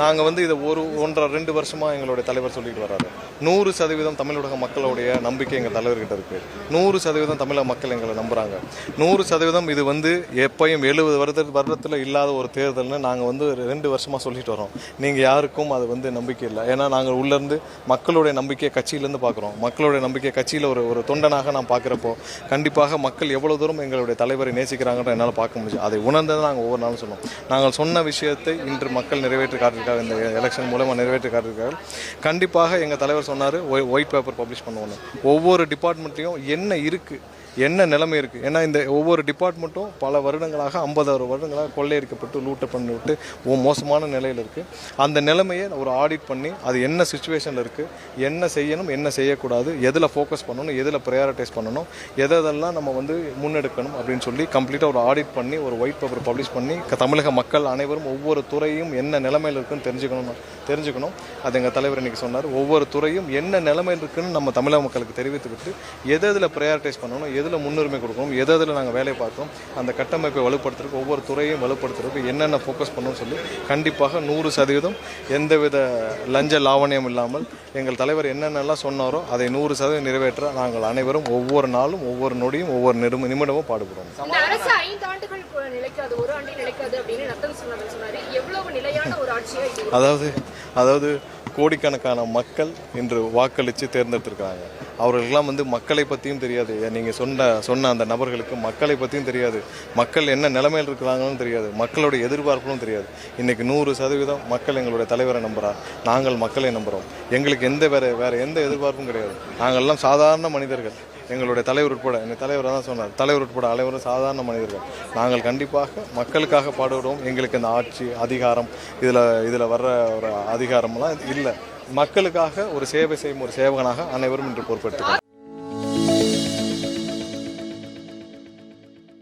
நாங்கள் வந்து இதை 1.5-2 வருஷமாக எங்களுடைய தலைவர் சொல்லிட்டு வர்றாரு. 100% தமிழக மக்களுடைய நம்பிக்கை எங்கள் தலைவர்கிட்ட இருக்குது. 100% தமிழக மக்கள் எங்களை நம்புகிறாங்க. 100% இது வந்து எப்பயும் 70 வருடத்தில் இல்லாத ஒரு தேர்தல்னு நாங்கள் வந்து 2 வருஷமாக சொல்லிட்டு வரோம். நீங்கள் யாருக்கும் அது வந்து நம்பிக்கை இல்லை. ஏன்னா நாங்கள் உள்ளேருந்து மக்களுடைய நம்பிக்கையை கட்சியிலேருந்து பார்க்குறோம். மக்களுடைய நம்பிக்கை கட்சியில் ஒரு தொண்டனாக நான் பார்க்குறப்போ கண்டிப்பாக மக்கள் எவ்வளோ தூரம் எங்களுடைய தலைவரை நேசிக்கிறாங்கன்ற என்னால் பார்க்க முடியும். அதை உணர்ந்து நாங்கள் ஒவ்வொரு நாளும் சொன்னோம். நாங்கள் சொன்ன விஷயத்தை இன்று மக்கள் நிறைவேற்றி காட்டியிருக்காங்க. இந்த எலெக்ஷன் மூலமாக நிறைவேற்றி காட்டியிருக்காங்க. கண்டிப்பாக எங்கள் தலைவர் சொன்னார் ஒயிட் பேப்பர் பப்ளிஷ் பண்ணுவோன்னு. ஒவ்வொரு டிபார்ட்மெண்ட்லையும் என்ன இருக்குது, என்ன நிலைமை இருக்குது. ஏன்னா இந்த ஒவ்வொரு டிபார்ட்மெண்ட்டும் பல வருடங்களாக 50 வருடங்களாக கொள்ளையடிக்கப்பட்டு லூட்டை பண்ணிவிட்டு மோசமான நிலையில் இருக்குது. அந்த நிலைமையை ஒரு ஆடிட் பண்ணி அது என்ன சுச்சுவேஷனில் இருக்குது, என்ன செய்யணும், என்ன செய்யக்கூடாது, எதில் ஃபோக்கஸ் பண்ணணும், எதில் ப்ரையாரிட்டைஸ் பண்ணணும், எதெல்லாம் நம்ம வந்து முன்னெடுக்கணும் அப்படின்னு சொல்லி கம்ப்ளீட்டாக ஒரு ஆடிட் பண்ணி ஒரு ஒயிட் பேப்பர் பப்ளிஷ் பண்ணி தமிழக மக்கள் அனைவரும் ஒவ்வொரு துறையும் என்ன நிலைமையில் இருக்குன்னு தெரிஞ்சுக்கணும். அது எங்கள் தலைவர் இன்றைக்கி சொன்னார். ஒவ்வொரு துறையும் என்ன நிலைமையில் இருக்குன்னு நம்ம தமிழக மக்களுக்கு தெரிவித்துக்கிட்டு எதில் ப்ரையாரிட்டைஸ் பண்ணணும், எதில் முன்னுரிமை கொடுக்கணும், எதில் நாங்கள் வேலை பார்க்கணும், அந்த கட்டமைப்பை வலுப்படுத்துறதுக்கு ஒவ்வொரு துறையும் வலுப்படுத்துறதுக்கு என்னென்ன ஃபோக்கஸ் பண்ணணும்னு சொல்லி கண்டிப்பாக 100% எந்தவித லஞ்ச லாவணியம் இல்லாமல் எங்கள் தலைவர் என்னென்னலாம் சொன்னாரோ அதை 100% நிறைவேற்ற நாங்கள் அனைவரும் ஒவ்வொரு நாளும் ஒவ்வொரு நொடியும் ஒவ்வொரு நிமிடமும் பாடுபடுவோம். அதாவது கோடிக்கணக்கான மக்கள் இன்று வாக்களித்து தேர்ந்தெடுத்திருக்காங்க. அவர்களுக்கெல்லாம் வந்து மக்களை பற்றியும் தெரியாது. நீங்கள் சொன்ன அந்த நபர்களுக்கு மக்களை பற்றியும் தெரியாது, மக்கள் என்ன நிலைமையில் இருக்கிறாங்கன்னு தெரியாது, மக்களுடைய எதிர்பார்ப்பும் தெரியாது. இன்றைக்கி 100% மக்கள் எங்களுடைய தலைவரை நம்புகிறார். நாங்கள் மக்களை நம்புகிறோம். எங்களுக்கு வேறு எந்த எதிர்பார்ப்பும் கிடையாது. நாங்கள்லாம் சாதாரண மனிதர்கள். எங்களுடைய தலைவர் உட்பட, எங்கள் தலைவரை தான் சொன்னார், தலைவர் உட்பட அனைவரும் சாதாரண மனிதர்கள். நாங்கள் கண்டிப்பாக மக்களுக்காக பாடுபடுவோம். எங்களுக்கு இந்த ஆட்சி அதிகாரம் இதில் வர்ற ஒரு அதிகாரம்லாம் இல்லை. மக்களுக்காக ஒரு சேவை செய்யும் ஒரு சேவகனாக அனைவரும் இன்று பொறுப்பெடுத்துக்கிறோம்.